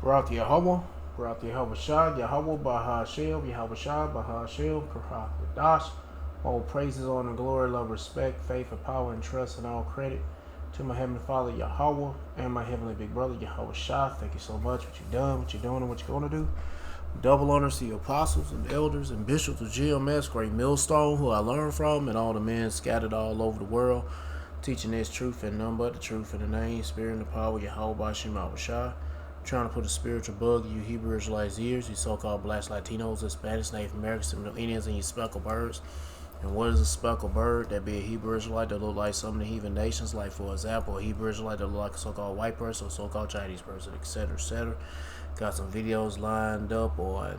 Barak Yahweh, Barak Yahweh Shah, Yahweh Bahashem, Yahweh Shah, Bahashem, Karak Dash. All praises, honor, glory, love, respect, faith, and power, and trust, and all credit to my Heavenly Father, Yahweh, and my Heavenly Big Brother, Yahweh Shah. Thank you so much what you've done, what you're doing, and what you're going to do. Double honors to your apostles and elders and bishops of GMS, great millstone, who I learned from, and all the men scattered all over the world, teaching this truth and none but the truth in the name, spirit, and the power, Yahweh Bashem Shah. Trying to put a spiritual bug in you Hebrew Israelites' ears, you so-called blacks, Latinos, Hispanics, Native Americans, and Middle Indians, and you speckled birds. And what is a speckled bird? That be a Hebrew Israelite that look like some of the heathen nations, like for example, a Hebrew Israelite that look like a so-called white person, or so-called Chinese person, etc., etc. Got some videos lined up on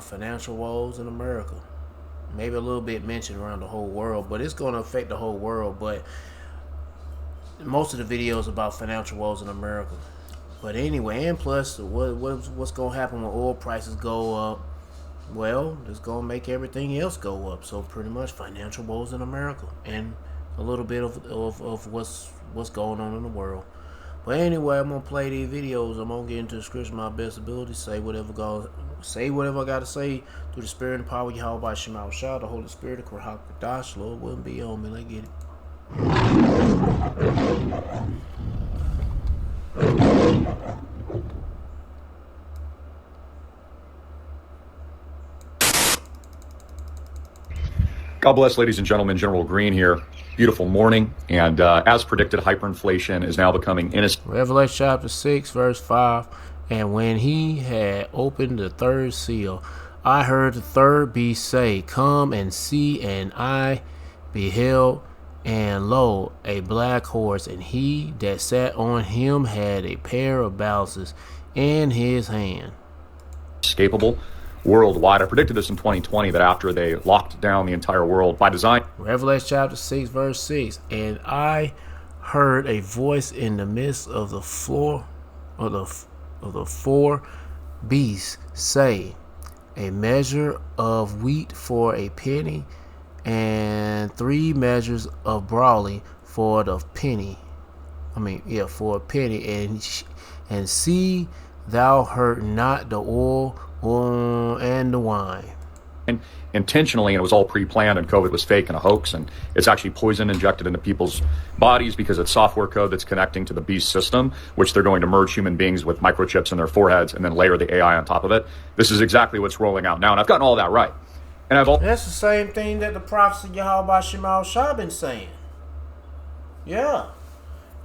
financial woes in America. Maybe a little bit mentioned around the whole world, but it's going to affect the whole world. But most of the videos about financial woes in America. But anyway, and plus, what's going to happen when oil prices go up? Well, it's going to make everything else go up. So pretty much financial woes in America, and a little bit of what's going on in the world. But anyway, I'm gonna play these videos. I'm gonna get into the scripture my best ability. Say whatever I gotta say through the spirit and power of Yahweh by Shema Shah, the Holy Spirit of Kurhak Kadash. Lord wouldn't be on me. Let's get it. God bless, ladies and gentlemen. General Green here. Beautiful morning, and as predicted, hyperinflation is now becoming innocent. Revelation chapter 6, verse 5. And when he had opened the third seal, I heard the third beast say, Come and see. And I beheld, and lo, a black horse, and he that sat on him had a pair of balances in his hand. Escapable worldwide. I predicted this in 2020 that after they locked down the entire world by design. Revelation chapter 6, verse 6. And I heard a voice in the midst of the floor of the four beasts say, A measure of wheat for a penny, and 3 measures of barley for the penny. For a penny. And see thou hurt not the oil and the wine. And intentionally, and it was all pre-planned, and COVID was fake and a hoax, and it's actually poison injected into people's bodies because it's software code that's connecting to the beast system, which they're going to merge human beings with microchips in their foreheads and then layer the AI on top of it. This is exactly what's rolling out now, and I've gotten all that right. And that's the same thing that the prophets of Yahweh Shemal Shah been saying. Yeah.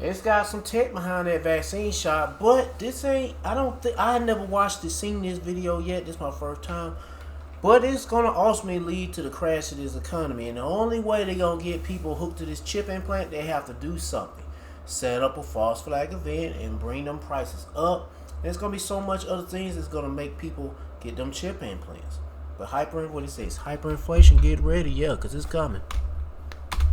It's got some tech behind that vaccine shot, but this ain't, I never watched it, seen this video yet. This is my first time. But it's going to ultimately lead to the crash of this economy. And the only way they're going to get people hooked to this chip implant, they have to do something. Set up a false flag event and bring them prices up. There's going to be so much other things that's going to make people get them chip implants. But hyperinflation, get ready, yeah, because it's coming.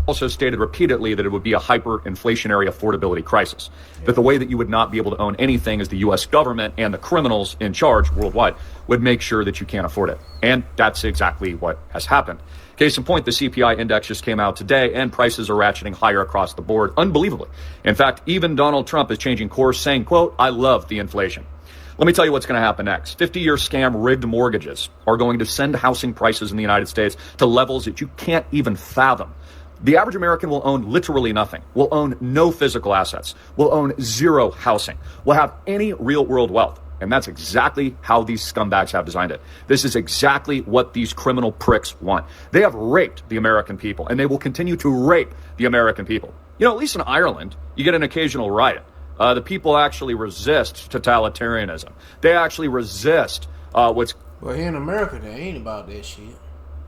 Also stated repeatedly that it would be a hyperinflationary affordability crisis. That the way that you would not be able to own anything is the U.S. government and the criminals in charge worldwide would make sure that you can't afford it. And that's exactly what has happened. Case in point, the CPI index just came out today, and prices are ratcheting higher across the board, unbelievably. In fact, even Donald Trump is changing course, saying, quote, I love the inflation. Let me tell you what's going to happen next. 50-year scam rigged mortgages are going to send housing prices in the United States to levels that you can't even fathom. The average American will own literally nothing, will own no physical assets, will own zero housing, will have any real world wealth. And that's exactly how these scumbags have designed it. This is exactly what these criminal pricks want. They have raped the American people, and they will continue to rape the American people. You know, at least in Ireland, you get an occasional riot. The people actually resist totalitarianism. They actually resist Well, here in America, they ain't about that shit.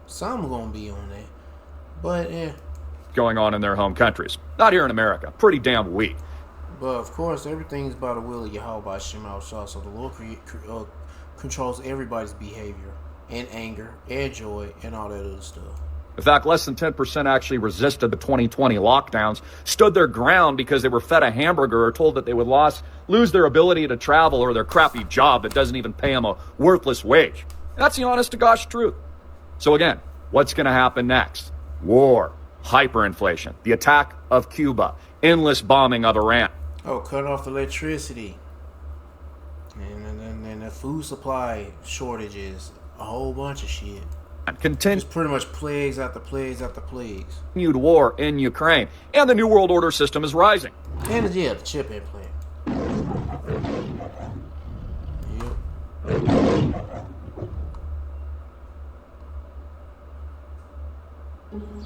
Some gonna be on that. But, yeah. Going on in their home countries. Not here in America. Pretty damn weak. But of course, everything's by the will of Yahweh by Shemal Shah. So the Lord controls everybody's behavior and anger and joy and all that other stuff. In fact, less than 10% actually resisted the 2020 lockdowns, stood their ground because they were fed a hamburger or told that they would lose their ability to travel or their crappy job that doesn't even pay them a worthless wage. And that's the honest to gosh truth. So again, what's going to happen next? War. Hyperinflation, the attack of Cuba, endless bombing of Iran. Oh, cut off electricity. And the food supply shortages, a whole bunch of shit. Continued Just pretty much plagues after plagues after plagues. war in Ukraine, and the New World Order system is rising. And the chip implant. Yep.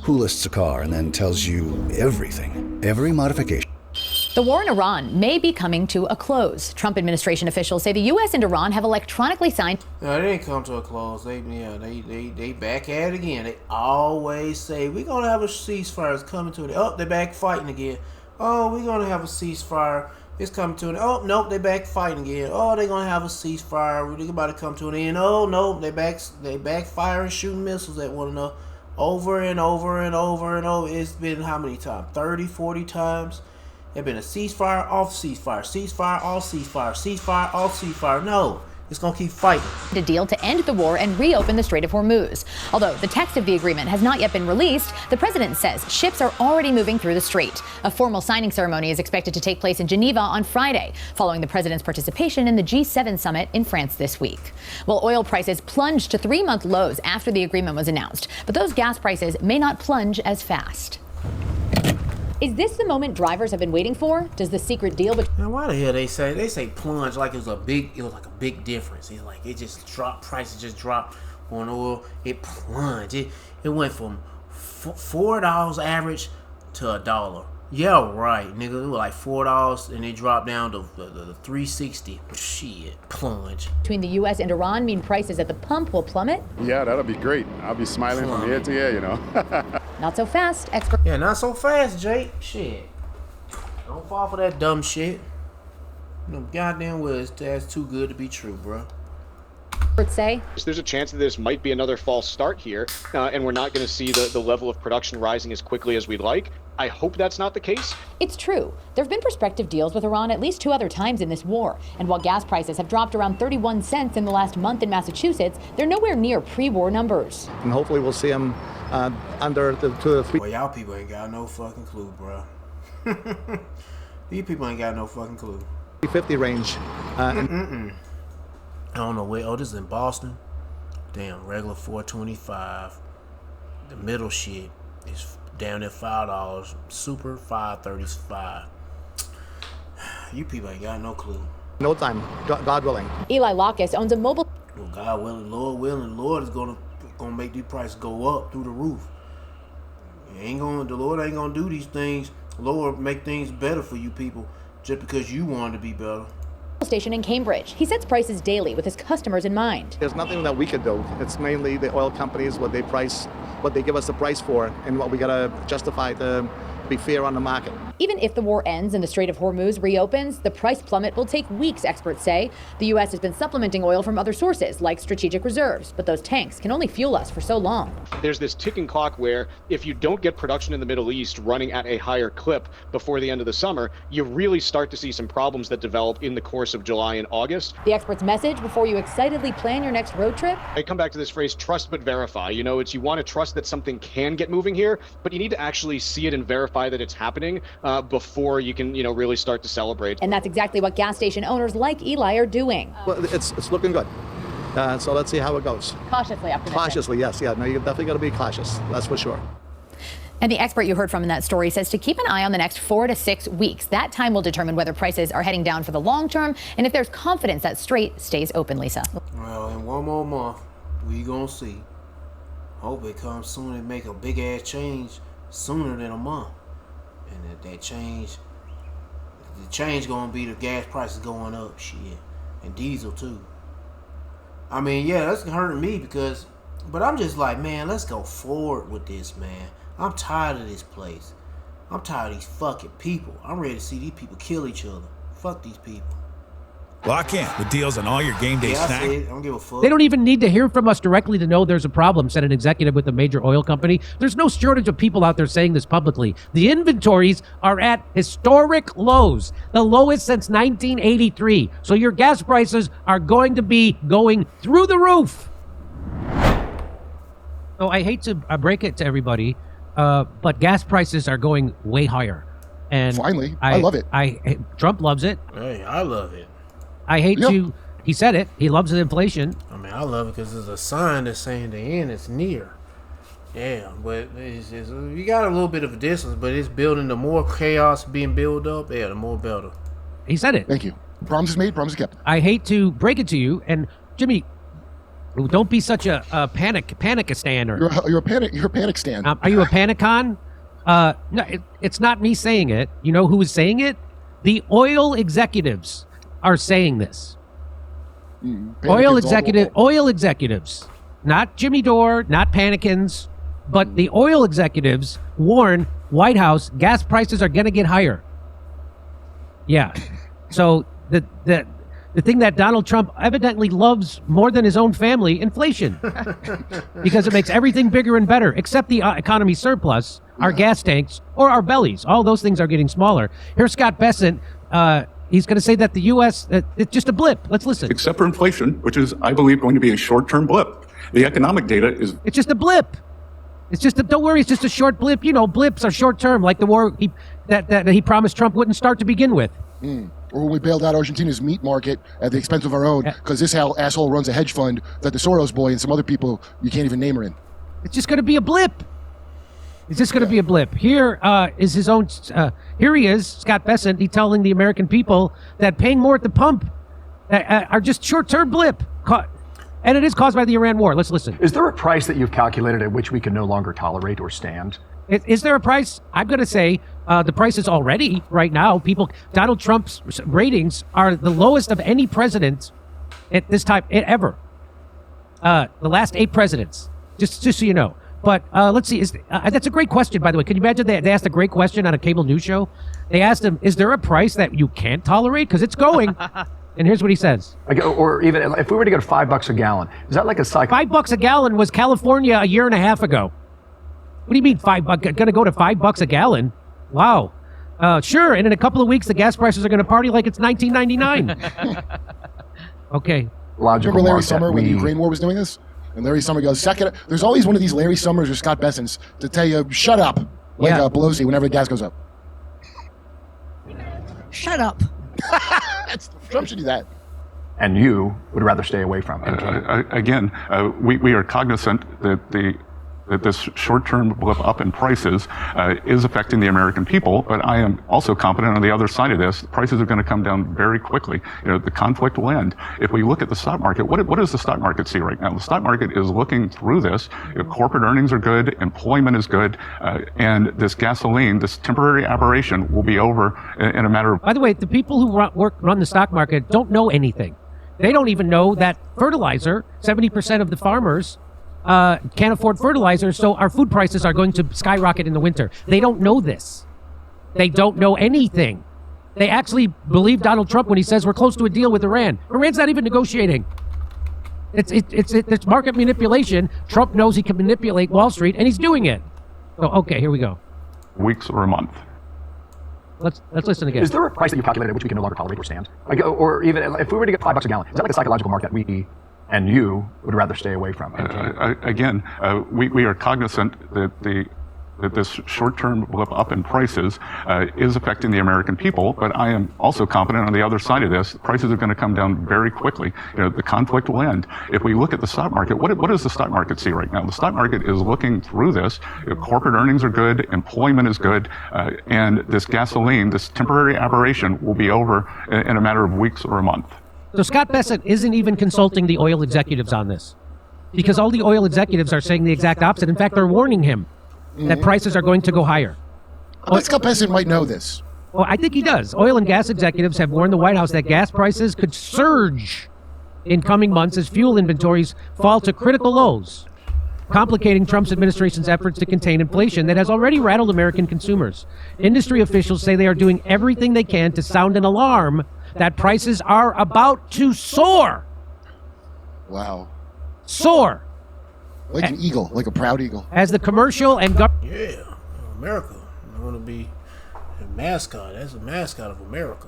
Who lists a car and then tells you everything, every modification? The war in Iran may be coming to a close. Trump administration officials say the U.S. and Iran have electronically signed. No, it didn't come to a close. They back at it again. They always say we're gonna have a ceasefire. It's coming to an. Oh, they back fighting again. Oh, we're gonna have a ceasefire. It's coming to an. Oh, nope, they back fighting again. Oh, they're gonna have a ceasefire. We're about to come to an end. Oh no, they back firing, shooting missiles at one another, over and over and over and over. It's been how many times? 30, 40 times. It's been a ceasefire, off ceasefire, ceasefire, off ceasefire, ceasefire, off ceasefire. No, it's going to keep fighting. A deal to end the war and reopen the Strait of Hormuz. Although the text of the agreement has not yet been released, the president says ships are already moving through the strait. A formal signing ceremony is expected to take place in Geneva on Friday, following the president's participation in the G7 summit in France this week. Well, oil prices plunged to 3-month lows after the agreement was announced, but those gas prices may not plunge as fast. Is this the moment drivers have been waiting for? Does the secret deal between... Now, why the hell they say plunge like it was like a big difference. It's like it just dropped, prices just dropped on oil. It plunged. It went from $4 average to $1. Yeah, right, nigga. It was like $4 and it dropped down to the $3.60. Shit, plunge. Between the U.S. and Iran mean prices at the pump will plummet? Yeah, that'll be great. I'll be smiling from ear to ear, you know. Not so fast. Experts Yeah, not so fast, Jake. Shit. Don't fall for that dumb shit. No goddamn well, that's too good to be true, bro. say there's a chance that this might be another false start here, and we're not going to see the level of production rising as quickly as we'd like. I hope that's not the case. It's true. There have been prospective deals with Iran at least 2 other times in this war. And while gas prices have dropped around 31 cents in the last month in Massachusetts, they're nowhere near pre-war numbers. And hopefully we'll see them under the 2 to 3. Well, y'all people ain't got no fucking clue, bro. These people ain't got no fucking clue. 50 range. I don't know where. Oh, this is in Boston. Damn, regular $4.25. The middle shit is down at $5. Super $5.35. You people ain't got no clue. No time, God willing. Eli Lockus owns a mobile. Well, God willing, Lord is gonna make these prices go up through the roof. The Lord ain't gonna do these things. The Lord make things better for you people just because you want to be better. Station in Cambridge. He sets prices daily with his customers in mind. There's nothing that we could do. It's mainly the oil companies, what they price, what they give us the price for, and what we gotta justify to be fair on the market. Even if the war ends and the Strait of Hormuz reopens, the price plummet will take weeks, experts say. The U.S. has been supplementing oil from other sources, like strategic reserves, but those tanks can only fuel us for so long. There's this ticking clock where if you don't get production in the Middle East running at a higher clip before the end of the summer, you really start to see some problems that develop in the course of July and August. The expert's message before you excitedly plan your next road trip? I come back to this phrase, trust but verify. You know, it's you want to trust that something can get moving here, but you need to actually see it and verify that it's happening before you can, really start to celebrate. And that's exactly what gas station owners like Eli are doing. Well, it's looking good. So let's see how it goes. Cautiously optimistic. Cautiously, yes. Yeah, no, you definitely got to be cautious. That's for sure. And the expert you heard from in that story says to keep an eye on the next 4 to 6 weeks. That time will determine whether prices are heading down for the long term and if there's confidence that Strait stays open, Lisa. Well, in 1 more month, we gonna see. Hope it comes soon and make a big ass change sooner than a month. And that change, the change gonna be the gas prices going up, shit, and diesel too. I mean, yeah, that's hurting me but I'm just like, man, let's go forward with this, man. I'm tired of this place. I'm tired of these fucking people. I'm ready to see these people kill each other. Fuck these people. Lock in with deals on all your game day Yeah, I snacks. said it. I don't give a fuck. They don't even need to hear from us directly to know there's a problem, said an executive with a major oil company. There's no shortage of people out there saying this publicly. The inventories are at historic lows, the lowest since 1983. So your gas prices are going to be going through the roof. So I hate to break it to everybody, but gas prices are going way higher. And Finally, I love it. Trump loves it. Hey, I love it. I hate to. He said it. He loves the inflation. I mean, I love it because there's a sign that's saying the end is near. Yeah, but you got a little bit of a distance, but it's building. The more chaos being built up, the more better. He said it. Thank you. Promise is made, promise is kept. I hate to break it to you, and Jimmy, don't be such a panic-a-stander. You're a panic stand. Are you a panicon? No, it's not me saying it. You know who is saying it? The oil executives are saying this. Oil executives, not Jimmy Dore, not panicans, but the oil executives warn White House gas prices are going to get higher. Yeah. So the thing that Donald Trump evidently loves more than his own family, inflation, because it makes everything bigger and better, except the economy surplus, our gas tanks, or our bellies. All those things are getting smaller. Here's Scott Bessent. He's going to say that the U.S., it's just a blip. Let's listen. Except for inflation, which is, I believe, going to be a short-term blip. The economic data is... It's just a blip. Don't worry, it's just a short blip. You know, blips are short-term, like the war that he promised Trump wouldn't start to begin with. Or when we bailed out Argentina's meat market at the expense of our own, because this asshole runs a hedge fund that the Soros boy and some other people you can't even name are in. It's just going to be a blip. It's just going to be a blip. Here is his own. Here he is, Scott Bessent. He's telling the American people that paying more at the pump are just short-term blip, and it is caused by the Iran war. Let's listen. Is there a price that you've calculated at which we can no longer tolerate or stand? Is there a price? I'm going to say the price is already right now. Donald Trump's ratings are the lowest of any president at this time ever. The last 8 presidents, just so you know. But let's see. That's a great question, by the way. Can you imagine they asked a great question on a cable news show? They asked him, is there a price that you can't tolerate? Because it's going. And here's what he says. Or even if we were to go to $5 a gallon, is that like a cycle? $5 a gallon was California a year and a half ago. What do you mean $5? Going to go to $5 a gallon? Wow. Sure. And in a couple of weeks, the gas prices are going to party like it's 1999. Okay. Remember Larry Summer when the Ukraine war was doing this? And Larry Summer goes, there's always one of these Larry Summers or Scott Bessents to tell you, shut up, like Pelosi whenever the gas goes up. Shut up. Trump should do that. And you would rather stay away from it. Again, we are cognizant that this short-term blip up in prices is affecting the American people, but I am also confident on the other side of this, prices are going to come down very quickly. You know, the conflict will end. If we look at the stock market, what does the stock market see right now? The stock market is looking through this. You know, corporate earnings are good, employment is good, and this gasoline, this temporary aberration, will be over in a matter of... By the way, the people who run the stock market don't know anything. They don't even know that fertilizer, 70% of the farmers can't afford fertilizer, so our food prices are going to skyrocket in the winter. They don't know this. They don't know anything. They actually believe Donald Trump when he says we're close to a deal with Iran. Iran's not even negotiating. It's market manipulation. Trump knows he can manipulate Wall Street, and he's doing it. So, okay, here we go. Weeks or a month. Let's listen again. Is there a price that you've calculated at which we can no longer tolerate or stand? Or even if we were to get $5 a gallon, is that like a psychological mark that we and you would rather stay away from? Again, we are cognizant that this short-term blip up in prices is affecting the American people, but I am also confident on the other side of this, prices are going to come down very quickly. You know, the conflict will end. If we look at the stock market, what does the stock market see right now? The stock market is looking through this. You know, corporate earnings are good, employment is good, and this gasoline, this temporary aberration, will be over in a matter of weeks or a month. So Scott Bessent isn't even consulting the oil executives on this, because all the oil executives are saying the exact opposite. In fact, they're warning him that prices are going to go higher. I bet Scott Bessent might know this. Well, I think he does. Oil and gas executives have warned the White House that gas prices could surge in coming months as fuel inventories fall to critical lows, complicating Trump's administration's efforts to contain inflation that has already rattled American consumers. Industry officials say they are doing everything they can to sound an alarm that prices are about to soar. Wow. Soar. Like an eagle, like a proud eagle. As the commercial and Yeah, America. I want to be a mascot. That's a mascot of America.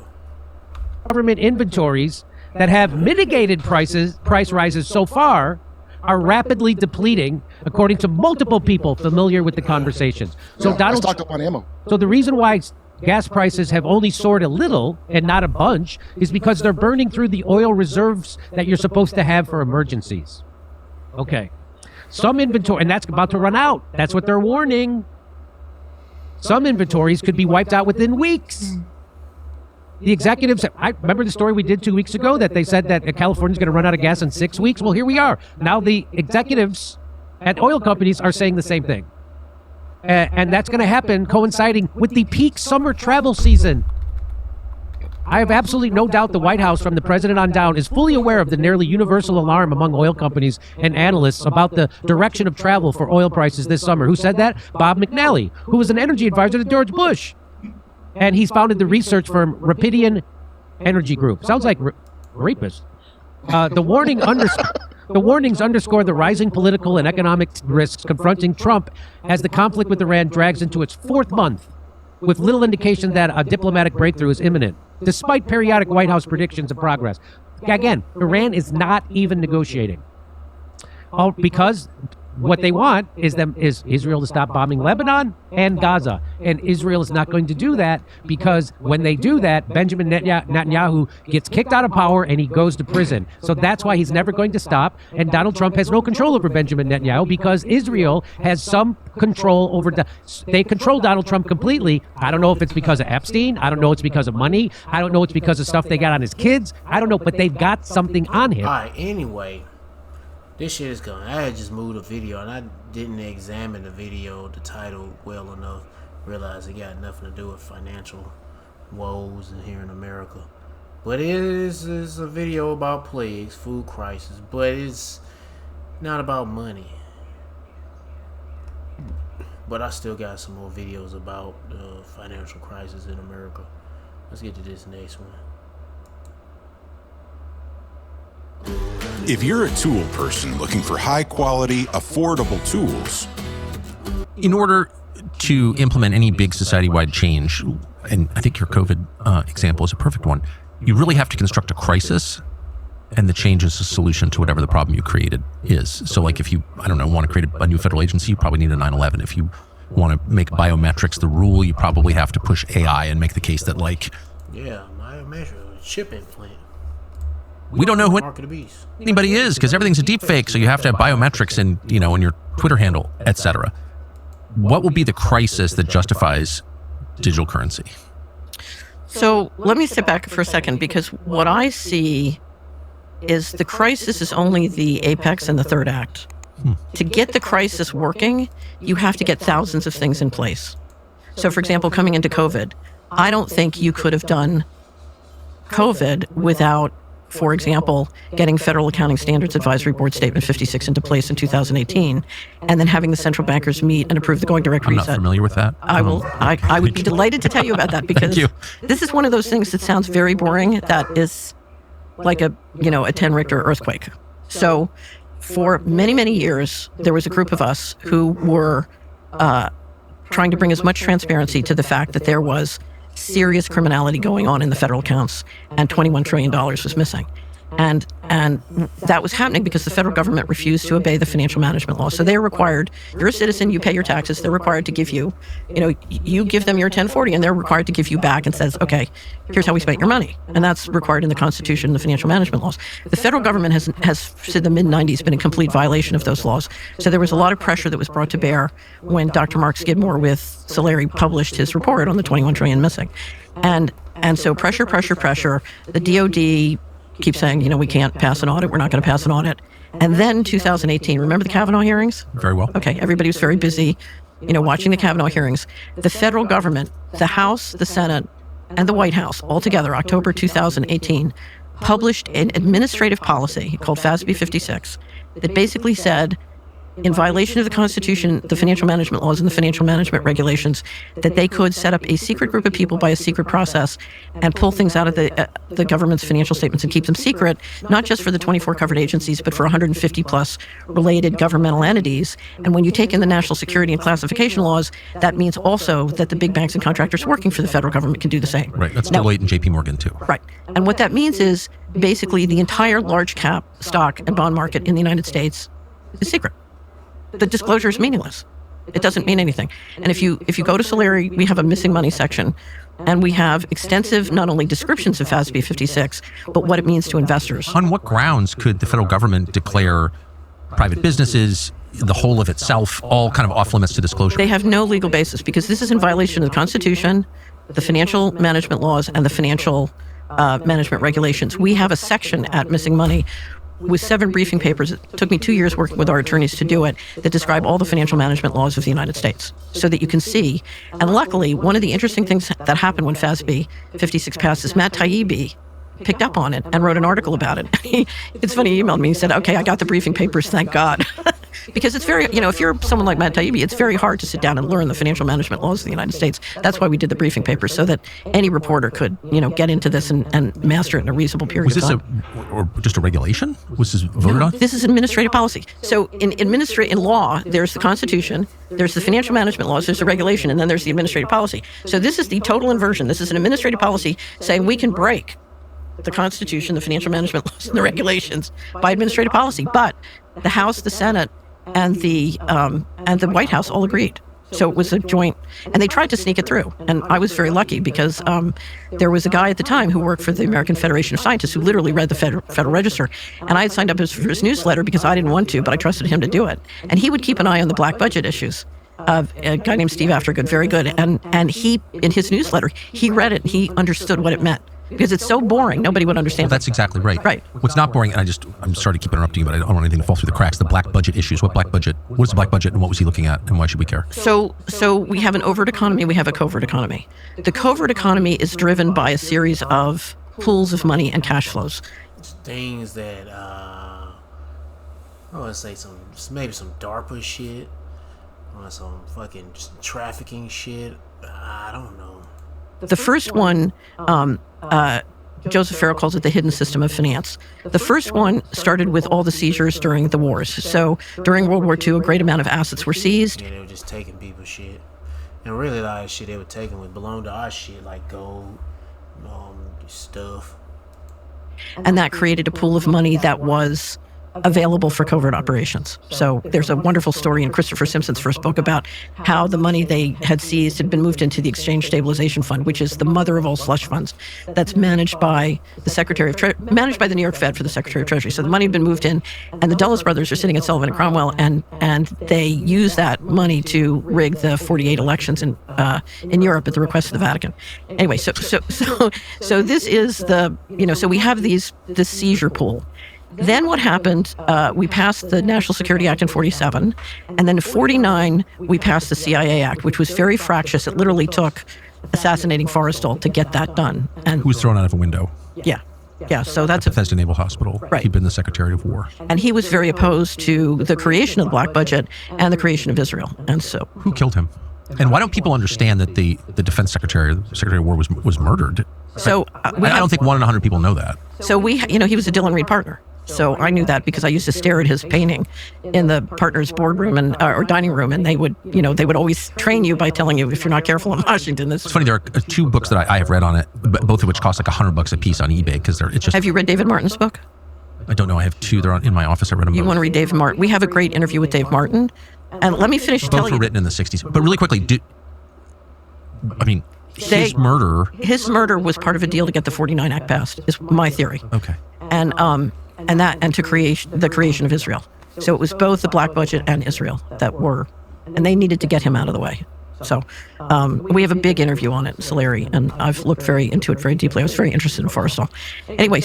Government inventories that have mitigated price rises so far are rapidly depleting, according to multiple people familiar with the conversations. So Donald stocked up on ammo. So the reason why gas prices have only soared a little and not a bunch is because they're burning through the oil reserves that you're supposed to have for emergencies. Okay. Some inventory, and that's about to run out. That's what they're warning. Some inventories could be wiped out within weeks. The executives, I remember the story we did 2 weeks ago that they said that California's going to run out of gas in 6 weeks. Well, here we are. Now the executives at oil companies are saying the same thing. And that's going to happen coinciding with the peak summer travel season. I have absolutely no doubt the White House, from the president on down, is fully aware of the nearly universal alarm among oil companies and analysts about the direction of travel for oil prices this summer. Who said that? Bob McNally, who was an energy advisor to George Bush. And he's founded the research firm Rapidian Energy Group. Sounds like rapist. The warnings underscore the rising political and economic risks confronting Trump as the conflict with Iran drags into its 4th month, with little indication that a diplomatic breakthrough is imminent, despite periodic White House predictions of progress. Again, Iran is not even negotiating. All because what they want is Israel to stop bombing Lebanon and Gaza. And Israel is not going to do that because when they do that, Benjamin Netanyahu gets kicked out of power and he goes to prison. So that's why he's never going to stop. And Donald Trump has no control over Benjamin Netanyahu because Israel has some control over they control Donald Trump completely. I don't know if it's because of Epstein. I don't know it's because of money. I don't know it's because of stuff they got on his kids. I don't know, but they've got something on him. All right, anyway. This shit is gone. I had just moved a video and I didn't examine the video, the title well enough. Realized it got nothing to do with financial woes in here in America. But it is a video about plagues, food crisis, but it's not about money. But I still got some more videos about the financial crisis in America. Let's get to this next one. If you're a tool person looking for high-quality, affordable tools, in order to implement any big society-wide change, and I think your COVID example is a perfect one, you really have to construct a crisis, and the change is a solution to whatever the problem you created is. So like if you, want to create a new federal agency, you probably need a 9/11. If you want to make biometrics the rule, you probably have to push AI and make the case that Yeah, biometric, chip implant. We don't know who anybody is because everything's a deep fake. So you have to have biometrics in your Twitter handle, etc. What will be the crisis that justifies digital currency? So let me step back for a second, because what I see is the crisis is only the apex and the third act. To get the crisis working, you have to get thousands of things in place. So for example, coming into COVID, I don't think you could have done COVID without, for example, getting Federal Accounting Standards Advisory Board Statement 56 into place in 2018, and then having the central bankers meet and approve the going direct reset. I'm not familiar with that. I would be delighted to tell you about that, because this is one of those things that sounds very boring, that is like a 10 Richter earthquake. So for many, many years, there was a group of us who were trying to bring as much transparency to the fact that there was serious criminality going on in the federal accounts, and $21 trillion was missing. And that was happening because the federal government refused to obey the financial management law. So they're required, you're a citizen, you pay your taxes, they're required to give you, you give them your 1040 and they're required to give you back and says, okay, here's how we spent your money. And that's required in the Constitution and the financial management laws. The federal government has since the mid-90s been in complete violation of those laws. So there was a lot of pressure that was brought to bear when Dr. Mark Skidmore with Solari published his report on the 21 trillion missing. And so pressure. The DOD keep saying, we can't pass an audit. We're not going to pass an audit. And then 2018, remember the Kavanaugh hearings? Very well. Okay, everybody was very busy, watching the Kavanaugh hearings. The federal government, the House, the Senate, and the White House, all together, October 2018, published an administrative policy called FASB 56 that basically said, in violation of the Constitution, the financial management laws, and the financial management regulations, that they could set up a secret group of people by a secret process and pull things out of the government's financial statements and keep them secret, not just for the 24 covered agencies, but for 150 plus related governmental entities. And when you take in the national security and classification laws, that means also that the big banks and contractors working for the federal government can do the same. Right. That's Deloitte and JP Morgan too. Right. And what that means is basically the entire large cap stock and bond market in the United States is secret. The disclosure is meaningless. It doesn't mean anything. And if you go to Solari, we have a missing money section, and we have extensive not only descriptions of FASB 56, but what it means to investors. On what grounds could the federal government declare private businesses, the whole of itself, all kind of off limits to disclosure? They have no legal basis because this is in violation of the Constitution, the financial management laws, and the financial management regulations. We have a section at Missing Money with 7 briefing papers. It took me 2 years working with our attorneys to do it, that describe all the financial management laws of the United States so that you can see. And luckily, one of the interesting things that happened when FASB 56 passed is Matt Taibbi picked up on it and wrote an article about it. It's funny, he emailed me, he said, okay, I got the briefing papers, thank God. Because it's very, if you're someone like Matt Taibbi, it's very hard to sit down and learn the financial management laws of the United States. That's why we did the briefing papers, so that any reporter could, get into this and master it in a reasonable period of time. Or just a regulation? Was this voted on? This is administrative policy. So in law, there's the Constitution, there's the financial management laws, there's the regulation, and then there's the administrative policy. So this is the total inversion. This is an administrative policy saying we can break the Constitution, the financial management laws, and the regulations by administrative policy. But the House, the Senate, and the White House all agreed. So it was a joint, and they tried to sneak it through. And I was very lucky because there was a guy at the time who worked for the American Federation of Scientists who literally read the Federal Register. And I had signed up for his newsletter because I didn't want to, but I trusted him to do it. And he would keep an eye on the black budget issues. A guy named Steve Aftergood, very good. And he, in his newsletter, he read it and he understood what it meant. Because it's so boring, nobody would understand. Well, that's exactly right. Right. What's not boring, and I'm sorry to keep interrupting you, but I don't want anything to fall through the cracks. The black budget issues. What is the black budget, and what was he looking at, and why should we care? So we have an overt economy, we have a covert economy. The covert economy is driven by a series of pools of money and cash flows. Things that I want to say maybe some DARPA shit, or some fucking just trafficking shit. I don't know. The first one, Joseph Farrell calls it the hidden system of finance. The first one started with all the seizures during the wars. So during World War II, a great amount of assets were seized. Yeah, they were just taking people's shit. And really a lot of shit they were taking would belong to our shit, like gold, stuff. And that created a pool of money that was available for covert operations. So there's a wonderful story in Christopher Simpson's first book about how the money they had seized had been moved into the Exchange Stabilization Fund, which is the mother of all slush funds. That's managed by the managed by the New York Fed for the Secretary of Treasury. So the money had been moved in, and the Dulles brothers are sitting at Sullivan and Cromwell, and they use that money to rig the 48 elections in Europe at the request of the Vatican. Anyway, so this is the so we have this seizure pool. Then what happened, we passed the National Security Act in 47, and then in 49, we passed the CIA Act, which was very fractious. It literally took assassinating Forrestal to get that done. And who was thrown out of a window? Yeah. So that's Bethesda Naval Hospital. Right. He'd been the Secretary of War. And he was very opposed to the creation of the black budget and the creation of Israel. And so who killed him? And why don't people understand that the Defense Secretary, the Secretary of War, was murdered? So I don't think 1 in 100 people know that. So he was a Dillon Reed partner. So I knew that because I used to stare at his painting in the partners' boardroom or dining room, and they would always train you by telling you if you're not careful in Washington. It's funny. There are 2 books that I have read on it, both of which cost like $100 a piece on eBay because it's just. Have you read David Martin's book? I don't know. I have 2. They're in my office. I read them. You want to read David Martin? We have a great interview with Dave Martin, and let me finish telling you. Both were written in the 60s, but really quickly, his murder was part of a deal to get the 49 Act passed. Is my theory. Okay. And to create the creation of Israel. So it was both the black budget and Israel and they needed to get him out of the way. So we have a big interview on it, Solari, and I've looked into it very deeply. I was very interested in Forrestal. Anyway,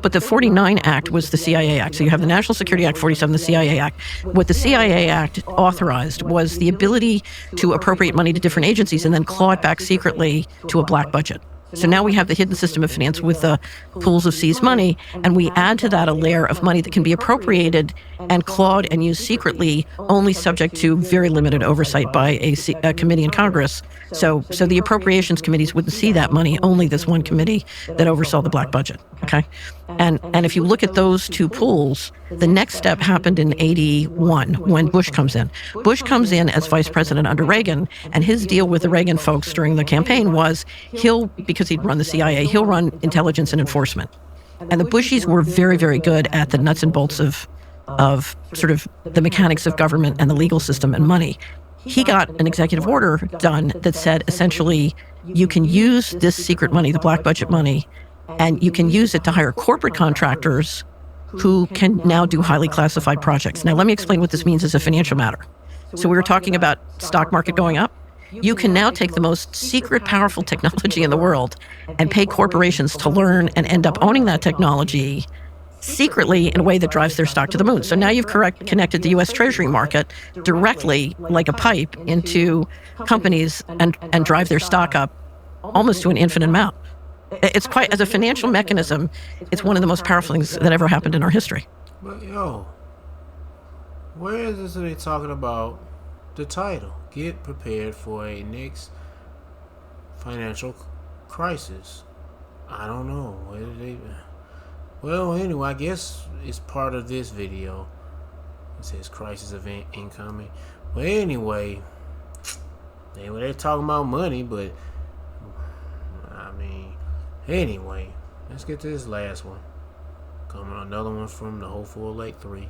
but the 49 Act was the CIA Act. So you have the National Security Act, 47, the CIA Act. What the CIA Act authorized was the ability to appropriate money to different agencies and then claw it back secretly to a black budget. So now we have the hidden system of finance with the pools of seized money, and we add to that a layer of money that can be appropriated and clawed and used secretly, only subject to very limited oversight by a committee in Congress. So the appropriations committees wouldn't see that money, only this one committee that oversaw the black budget. Okay, and if you look at those 2 pools, the next step happened in 81 when Bush comes in. Bush comes in as vice president under Reagan, and his deal with the Reagan folks during the campaign was because he'd run the CIA, he'll run intelligence and enforcement. And the Bushies were very, very good at the nuts and bolts of sort of the mechanics of government and the legal system and money. he got an executive order done that said essentially you can use this secret money, the black budget money, and you can use it to hire corporate contractors who can now do highly classified projects. Now, let me explain what this means as a financial matter. So we were talking about stock market going up. You can now take the most secret, powerful technology in the world and pay corporations to learn and end up owning that technology secretly in a way that drives their stock to the moon. So now you've connected the U.S. Treasury market directly, like a pipe, into companies and drive their stock up almost to an infinite amount. It's quite, as a financial mechanism, it's one of the most powerful things that ever happened in our history. But yo, where is this they talking about the title? Get prepared for a next financial crisis. I don't know. Where did they... Well, anyway, I guess it's part of this video. It says crisis event incoming. But anyway, they're talking about money, but I mean, anyway, let's get to this last one. Coming on, another one from the Hopeful Lake 3.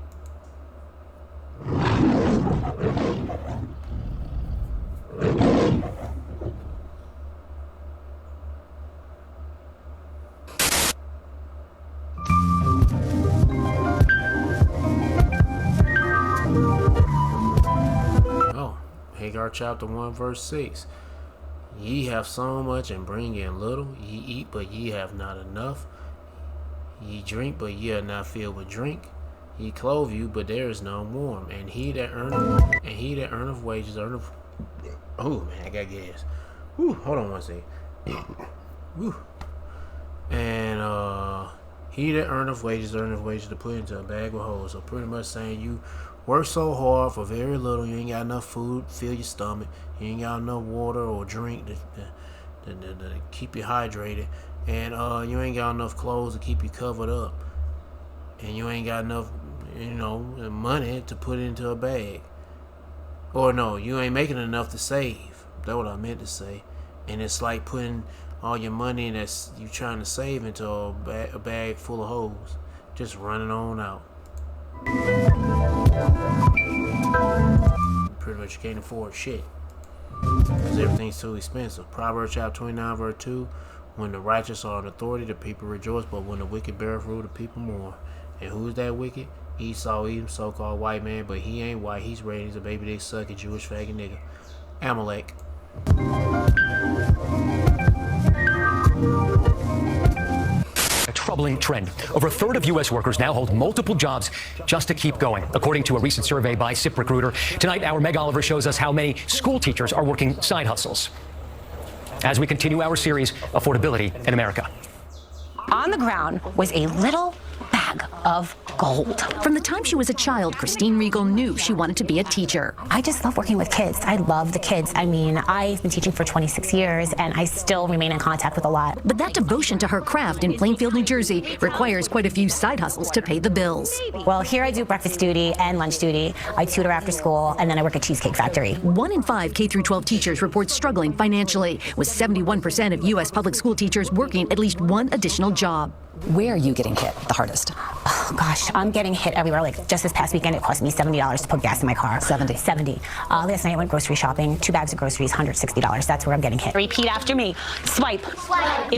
Hagar chapter 1 verse 6. Ye have so much and bring in little. Ye eat, but ye have not enough. Ye drink, but ye are not filled with drink. Ye clothe you, but there is no warm. And he that earneth wages earneth. Oh man, I got gas. Whew, hold on one second. Whew. And he that earneth wages to put into a bag with holes. So pretty much saying you work so hard for very little, you ain't got enough food to fill your stomach, you ain't got enough water or drink to keep you hydrated, and you ain't got enough clothes to keep you covered up, and you ain't got enough, money to put into a bag. Or no, you ain't making enough to save. That's what I meant to say. And it's like putting all your money that's you trying to save into a bag full of holes, just running on out. Pretty much you can't afford shit because everything's too expensive. Proverbs chapter 29 verse 2. When the righteous are in authority, the people rejoice, but when the wicked beareth rule, the people mourn. And who's that wicked? Esau, Edom, so-called white man, but he ain't white. He's red. He's a baby they suck, a Jewish faggot nigga. Amalek. A troubling trend. Over a third of U.S. workers now hold multiple jobs just to keep going, according to a recent survey by ZipRecruiter. Tonight, our Meg Oliver shows us how many school teachers are working side hustles as we continue our series, Affordability in America. On the ground was a little bag of gold. From the time she was a child, Christine Regal knew she wanted to be a teacher. I just love working with kids. I love the kids. I mean, I've been teaching for 26 years, and I still remain in contact with a lot. But that devotion to her craft in Plainfield, New Jersey requires quite a few side hustles to pay the bills. Well, here I do breakfast duty and lunch duty. I tutor after school, and then I work at Cheesecake Factory. 1 in 5 K-12 teachers report struggling financially, with 71% of U.S. public school teachers working at least one additional job. Where are you getting hit the hardest? Oh, gosh, I'm getting hit everywhere. Like, just this past weekend, it cost me $70 to put gas in my car. 70. Last night I went grocery shopping, 2 bags of groceries, $160. That's where I'm getting hit. Repeat after me. Swipe.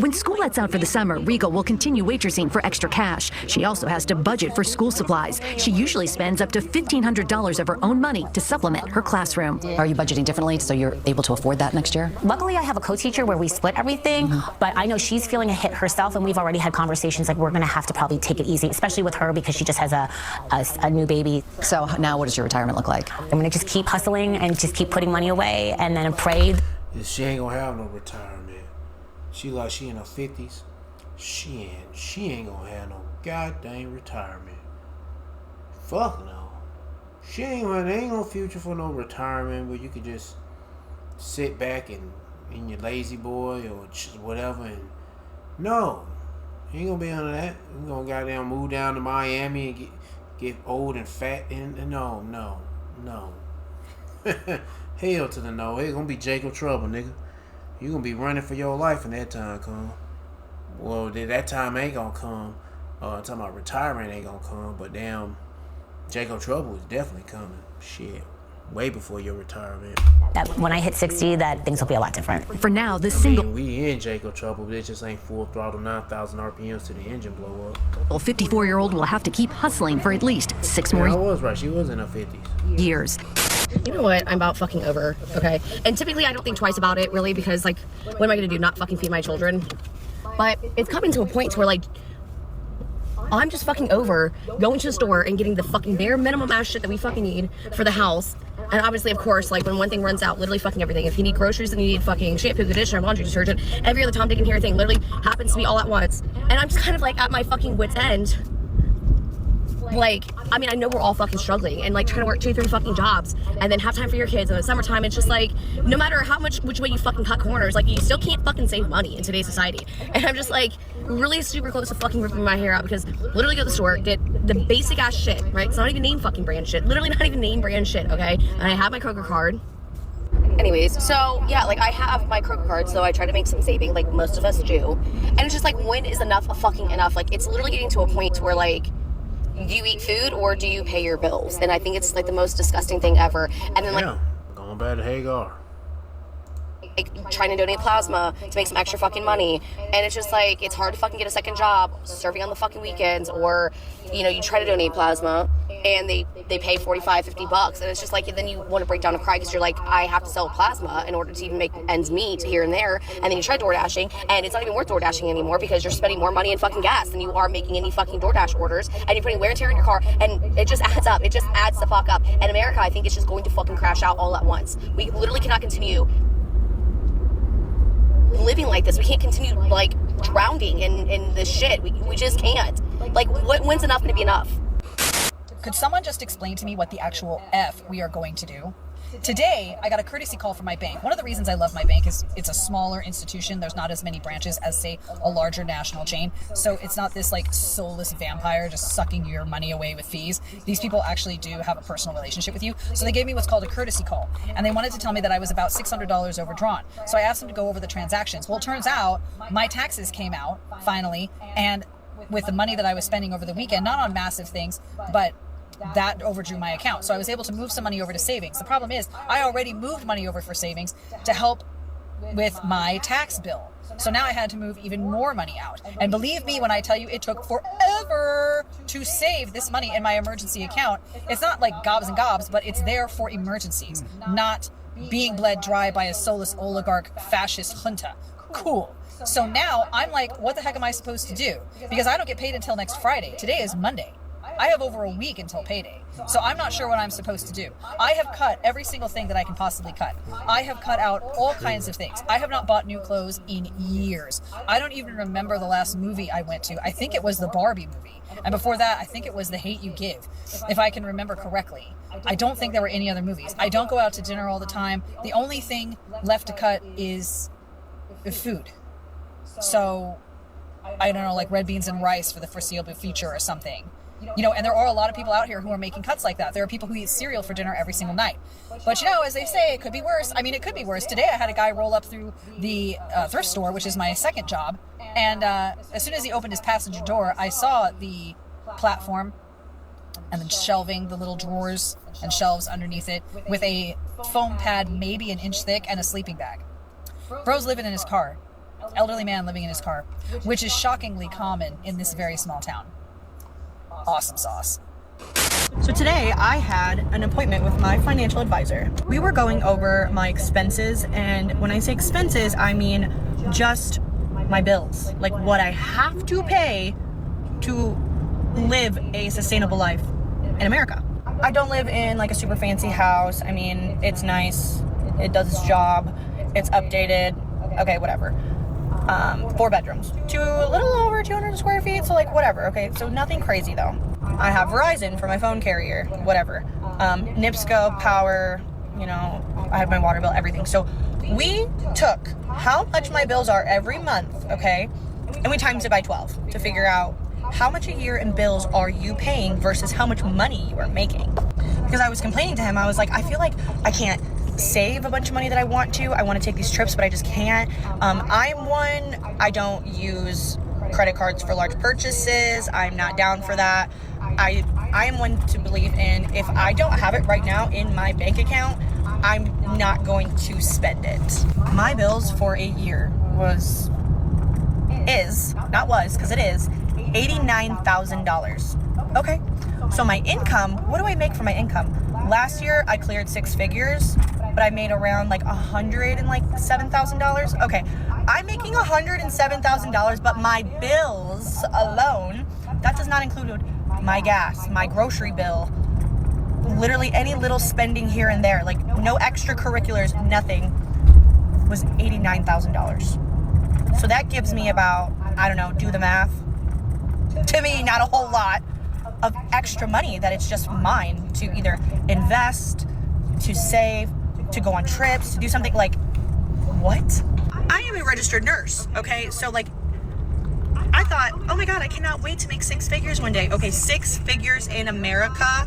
When school lets out for the summer, Regal will continue waitressing for extra cash. She also has to budget for school supplies. She usually spends up to $1,500 of her own money to supplement her classroom. Are you budgeting differently so you're able to afford that next year? Luckily, I have a co-teacher where we split everything, but I know she's feeling a hit herself, and we've already had conversations like we're going to have to probably take it easy, especially with her because she just has a new baby. So now what does your retirement look like? I'm going to just keep hustling and just keep putting money away and then pray. She ain't going to have no retirement. She in her 50s. She ain't going to have no goddamn retirement. Fuck no. There ain't no future for no retirement where you could just sit back and in your lazy boy or whatever. And no. You ain't gonna be under that. You gonna goddamn move down to Miami and get old and fat and no. Hell to the no. It's gonna be Jacob Trouble, nigga. You gonna be running for your life when that time come. Well, that time ain't gonna come. Talking about retirement ain't gonna come, but damn, Jacob Trouble is definitely coming. Shit. way before your retirement. That when I hit 60, that things will be a lot different. For now, the I mean, we in Jacob trouble, but it just ain't full throttle 9,000 RPMs to the engine blow up. 54-year-old will have to keep hustling for at least 6 more I was right. She was in her 50s. years. You know what? I'm about fucking over, okay? And typically I don't think twice about it, really, because, like, what am I gonna do? Not fucking feed my children? But it's coming to a point where, like, I'm just fucking over going to the store and getting the fucking bare minimum ass shit that we fucking need for the house. And obviously, of course, like, when one thing runs out, literally fucking everything. If you need groceries, then you need fucking shampoo, conditioner, laundry detergent, every other Tom, Dick, and Harry thing literally happens to be all at once. And I'm just kind of, like, at my fucking wit's end. Like, I mean, I know we're all fucking struggling and, like, trying to work 2-3 fucking jobs and then have time for your kids. And in the summertime, it's just like, no matter how much, which way you fucking cut corners, like, you still can't fucking save money in today's society. And I'm just, like, really super close to fucking ripping my hair out because literally go to the store, get the basic ass shit, right? It's not even name fucking brand shit. Literally not even name brand shit, okay? And I have my Kroger card. Anyways, so yeah, like, I have my Kroger card, so I try to make some saving, like most of us do. And it's just like, when is enough fucking enough? Like, it's literally getting to a point where, like, do you eat food or do you pay your bills? And I think it's, like, the most disgusting thing ever. And then, like, going back to Hagar. like, trying to donate plasma to make some extra fucking money. And it's just like, it's hard to fucking get a second job serving on the fucking weekends, or, you know, you try to donate plasma and they pay $45-50, and it's just like, then you want to break down and cry because you're like, I have to sell plasma in order to even make ends meet here and there. And then you try DoorDashing and it's not even worth DoorDashing anymore because you're spending more money in fucking gas than you are making any fucking DoorDash orders, and you're putting wear and tear in your car, and it just adds up. It just adds the fuck up. And America, I think, is just going to fucking crash out all at once. We literally cannot continue living like this. We can't continue, like, drowning in this shit. We just can't. Like, when's enough going to be enough? Could someone just explain to me what the actual F we are going to do? Today, I got a courtesy call from my bank. One of the reasons I love my bank is it's a smaller institution. There's not as many branches as, say, a larger national chain. So it's not this, like, soulless vampire just sucking your money away with fees. These people actually do have a personal relationship with you. So they gave me what's called a courtesy call. And they wanted to tell me that I was about $600 overdrawn. So I asked them to go over the transactions. Well, it turns out my taxes came out, finally, and with the money that I was spending over the weekend, not on massive things, but that overdrew my account. So I was able to move some money over to savings. The problem is I already moved money over for savings to help with my tax bill. So now I had to move even more money out. And believe me when I tell you, it took forever to save this money in my emergency account. It's not like gobs and gobs, but it's there for emergencies, not being bled dry by a soulless oligarch fascist junta. Cool. So now I'm like, what the heck am I supposed to do? Because I don't get paid until next Friday. Today is Monday. I have over a week until payday. So I'm not sure what I'm supposed to do. I have cut every single thing that I can possibly cut. I have cut out all kinds of things. I have not bought new clothes in years. I don't even remember the last movie I went to. I think it was the Barbie movie. And before that, I think it was The Hate You Give, if I can remember correctly. I don't think there were any other movies. I don't go out to dinner all the time. The only thing left to cut is food. So, I don't know, like red beans and rice for the foreseeable future or something. You know, and there are a lot of people out here who are making cuts like that. There are people who eat cereal for dinner every single night. But, you know, as they say, it could be worse. I mean, it could be worse. Today I had a guy roll up through the thrift store, which is my second job. And as soon as he opened his passenger door, I saw the platform and the shelving, the little drawers and shelves underneath it with a foam pad maybe an inch thick and a sleeping bag. Bro's living in his car. Elderly man living in his car, which is shockingly common in this very small town. Awesome sauce. So today I had an appointment with my financial advisor. We were going over my expenses, and when I say expenses, I mean just my bills, like what I have to pay to live a sustainable life in America. I don't live in like a super fancy house. I mean, it's nice, it does its job, it's updated, okay, whatever. 4 bedrooms, a little over 200 square feet, so like whatever, okay, so nothing crazy though. I have Verizon for my phone carrier, whatever. NIPSCO, power, you know, I have my water bill, everything. So we took how much my bills are every month, okay, and we times it by 12 to figure out how much a year in bills are you paying versus how much money you are making. Because I was complaining to him, I was like, I feel like I can't save a bunch of money that I want to. I want to take these trips, but I just can't. I don't use credit cards for large purchases. I'm not down for that. I I am one to believe in, if I don't have it right now in my bank account, I'm not going to spend it. My bills for a year is $89,000. Okay, so my income, what do I make for my income? Last year I cleared 6 figures, but I made around like $107,000. Okay, I'm making $107,000, but my bills alone, that does not include my gas, my grocery bill, literally any little spending here and there, like no extracurriculars, nothing, was $89,000. So that gives me about, I don't know, do the math. To me, not a whole lot of extra money that it's just mine to either invest, to save, to go on trips, to do something like, what? I am a registered nurse, okay? So like, I thought, oh my God, I cannot wait to make 6 figures one day. Okay, 6 figures in America,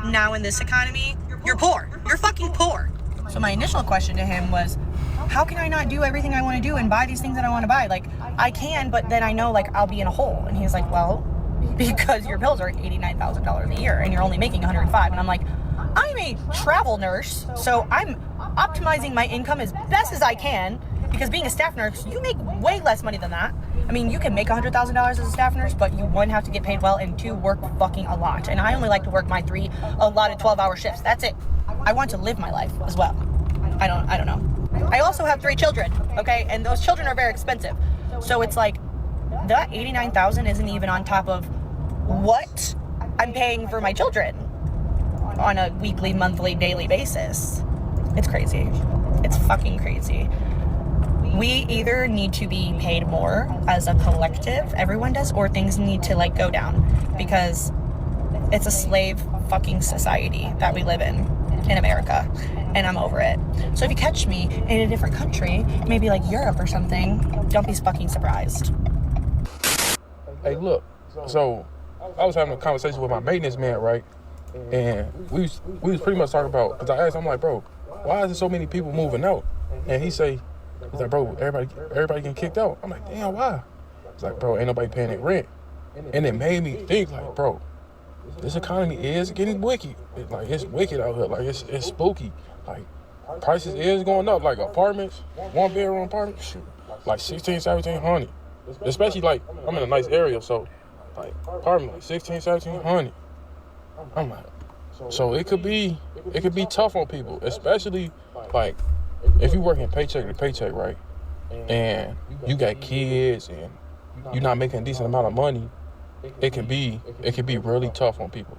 now in this economy, you're poor. You're fucking poor. So my initial question to him was, how can I not do everything I want to do and buy these things that I want to buy? Like, I can, but then I know like I'll be in a hole. And he's like, well, because your bills are $89,000 a year and you're only making $105,000. And I'm like, I'm a travel nurse, so I'm optimizing my income as best as I can, because being a staff nurse, you make way less money than that. I mean, you can make $100,000 as a staff nurse, but you, 1, have to get paid well, and 2, work fucking a lot. And I only like to work my 3 allotted 12-hour shifts. That's it. I want to live my life as well. I don't know. I also have 3 children, okay? And those children are very expensive. So it's like, that $89,000 isn't even on top of what I'm paying for my children on a weekly, monthly, daily basis. It's crazy. It's fucking crazy. We either need to be paid more as a collective, everyone does, or things need to like go down, because it's a slave fucking society that we live in America, and I'm over it. So if you catch me in a different country, maybe like Europe or something, don't be fucking surprised. Hey, look, so I was having a conversation with my maintenance man, right? And we was pretty much talking about, because I asked him, I'm like, bro, why is there so many people moving out? And he's like, bro, everybody getting kicked out. I'm like, damn, why? He's like, bro, ain't nobody paying their rent. And it made me think, like, bro, this economy is getting wicked. It's wicked out here. Like, it's spooky. Like, prices is going up. Like, apartments, 1-bedroom apartments, shoot, like $1,600, $1,700. Especially, like, I'm in a nice area, so, like, apartment, like $1,600, $1,700. I'm like, so it could be tough on people, especially, like, if you're working paycheck to paycheck, right? And you got kids and you're not making a decent amount of money, it can be really tough on people.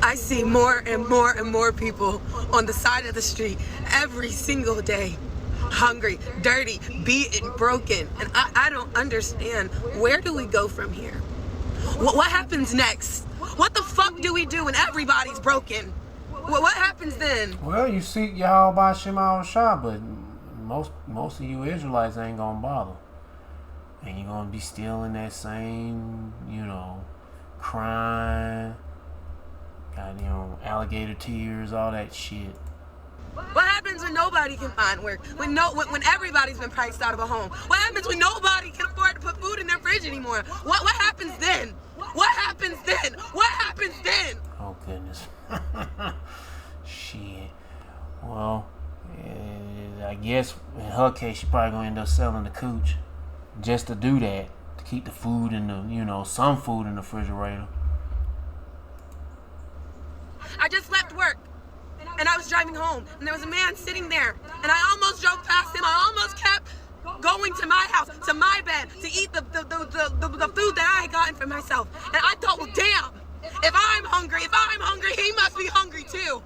I see more and more and more people on the side of the street every single day, hungry, dirty, beaten, broken, and I don't understand. Where do we go from here? What happens next? What the fuck do we do when everybody's broken? What happens then? Well, you seek Yahweh by Shema Shah, but most of you Israelites ain't gonna bother. And you're gonna be still in that same, crying, goddamn alligator tears, all that shit. What happens when nobody can find work? When everybody's been priced out of a home? What happens when nobody can afford to put food in their fridge anymore? What happens then? What happens then? What happens then? Oh goodness. Shit. Well, I guess in her case, she probably gonna end up selling the cooch just to do that, to keep the food in the, some food in the refrigerator. I just left work and I was driving home and there was a man sitting there and I almost drove past him. I almost kept going to my house, to my bed, to eat the food that I had gotten for myself. And I thought, well, damn, if I'm hungry, he must be hungry too.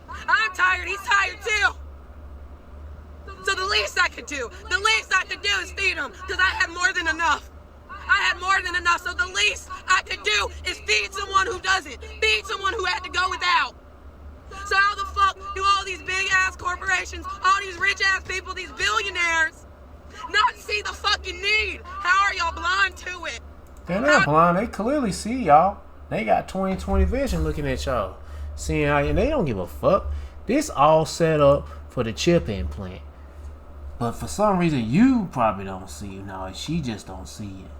I'm tired, he's tired too. So the least I could do is feed him, because I had more than enough. So the least I could do is feed someone who doesn't, feed someone who had to go without. So how the fuck do all these big ass corporations, all these rich ass people, these billionaires, not see the fucking need? How are y'all blind to it? They're not blind, they clearly see y'all. They got 20/20 vision looking at y'all, seeing how, and they don't give a fuck. This all set up for the chip implant. But for some reason, you probably don't see it now. She just don't see it.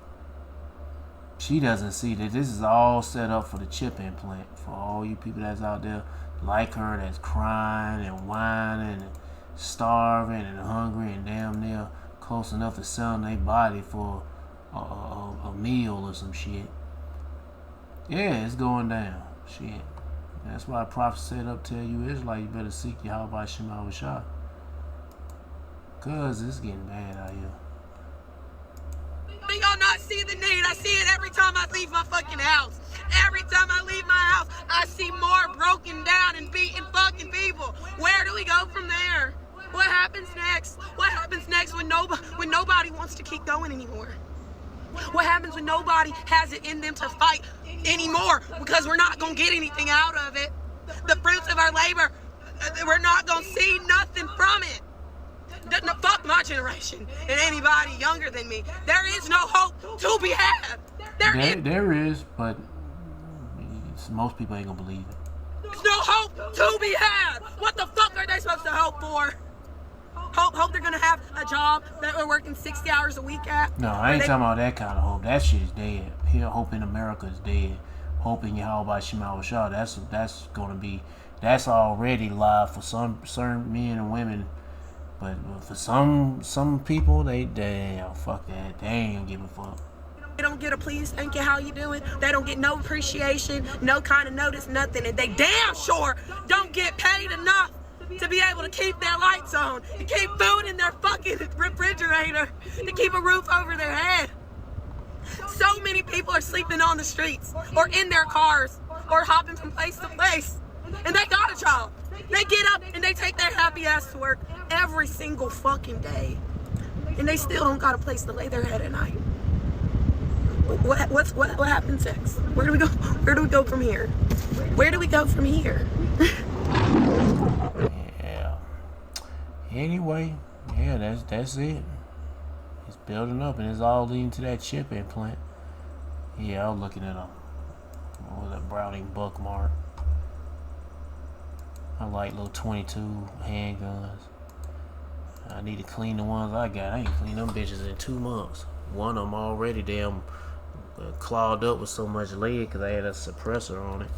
She doesn't see that this is all set up for the chip implant. For all you people that's out there like her, that's crying and whining and starving and hungry and damn near close enough to selling their body for a meal or some shit. Yeah, it's going down. Shit. That's why the prophet said up tell you Israel, you better seek Yahweh Shema Shah. Cause it's getting bad out here. Do y'all not see the need? I see it every time I leave my fucking house. Every time I leave my house, I see more broken down and beaten fucking people. Where do we go from there? What happens next? What happens next when nobody wants to keep going anymore? What happens when nobody has it in them to fight anymore because we're not going to get anything out of it? The fruits of our labor, we're not going to see nothing from it. Fuck my generation and anybody younger than me. There is no hope to be had. There is, but most people ain't going to believe it. There's no hope to be had. What the fuck are they supposed to hope for? Hope they're gonna have a job that they're working 60 hours a week at? No, I ain't talking about that kind of hope. That shit is dead. Here, hope in America is dead. Hope in Yahweh Shema Shah. That's gonna be. That's already live for certain men and women, but for some people, they fuck that. They ain't gonna give a fuck. They don't get a please, thank you, how you doing? They don't get no appreciation, no kind of notice, nothing, and they damn sure don't get paid enough to be able to keep their lights on, to keep food in their fucking refrigerator, to keep a roof over their head. So many people are sleeping on the streets, or in their cars, or hopping from place to place, and they got a job. They get up and they take their happy ass to work every single fucking day, and they still don't got a place to lay their head at night. What happens next? Where do we go? Where do we go from here? Where do we go from here? Yeah. Anyway, yeah, that's it. It's building up, and it's all leading to that chip implant. Yeah, I was looking at a Browning Buckmark. I like little 22 handguns. I need to clean the ones I got. I ain't cleaned them bitches in 2 months. One of them already damn clogged up with so much lead because I had a suppressor on it.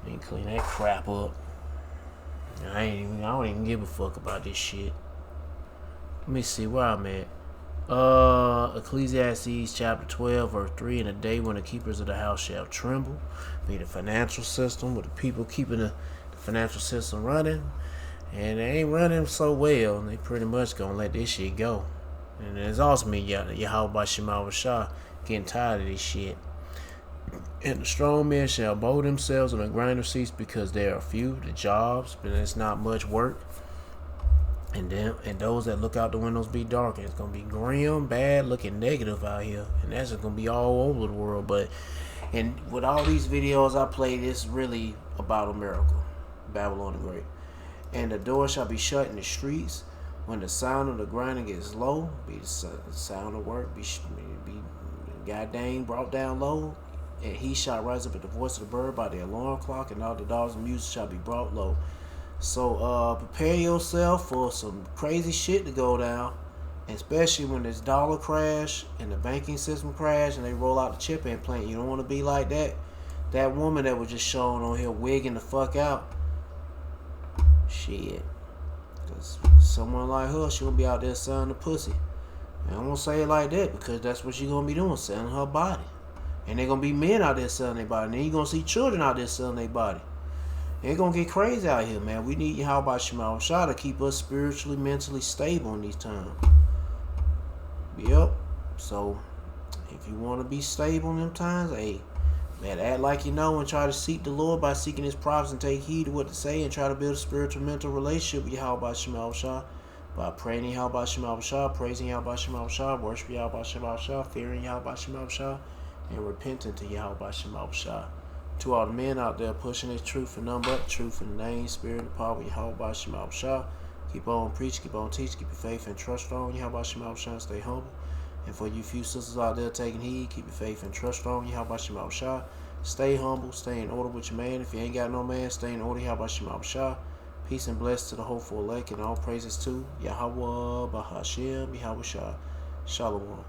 Need to clean that crap up. I don't even give a fuck about this shit. Let me see where I'm at. Ecclesiastes chapter 12 verse 3, in a day when the keepers of the house shall tremble, be the financial system, with the people keeping the financial system running, and they ain't running so well, and they pretty much gonna let this shit go. And it's also me, Yahweh Shema Shah, getting tired of this shit. And the strong men shall bow themselves on the grinder seats because there are few the jobs, but it's not much work. And those that look out the windows be dark. And it's gonna be grim, bad, looking negative out here, and that's gonna be all over the world. But and with all these videos I play, this really about America, Babylon the Great. And the door shall be shut in the streets when the sound of the grinding gets low. Be the sound of work be goddamn brought down low. And he shall rise up at the voice of the bird by the alarm clock, and all the dogs of music shall be brought low. So prepare yourself for some crazy shit to go down, especially when this dollar crash and the banking system crash and they roll out the chip implant. You don't want to be like that woman that was just showing on here wigging the fuck out. Shit. Because someone like her, she gonna be out there selling the pussy. And I'm gonna say it like that because that's what she gonna be doing, selling her body. And they're gonna be men out there selling their body. And then you're gonna see children out there selling their body. It's gonna get crazy out here, man. We need Yahweh Shema Shah to keep us spiritually, mentally stable in these times. Yep. So if you want to be stable in them times, hey, man, act like you know and try to seek the Lord by seeking his prophets and take heed to what to say and try to build a spiritual mental relationship with Yahweh Shema Shah by praying Yahweh Shema Shah, praising Yahweh Shema Shah, worshiping Yahweh Shema Shah, fearing Yahweh Shema Shah, and repenting to Yahweh Shema Shah. To all the men out there pushing this truth and nothing but truth in the name, spirit, and power of Yahweh Shema Shah. Keep on preaching, keep on teaching, keep your faith and trust strong. Yahweh Shema Shah, stay humble. And for you few sisters out there taking heed, keep your faith and trust strong. Yahweh Shema Shah. Stay humble, stay in order with your man. If you ain't got no man, stay in order. Yahweh Shema Shah. Peace and blessed to the hopeful elect, and all praises to Yahweh Bahashem Yahweh Shah. Shalom.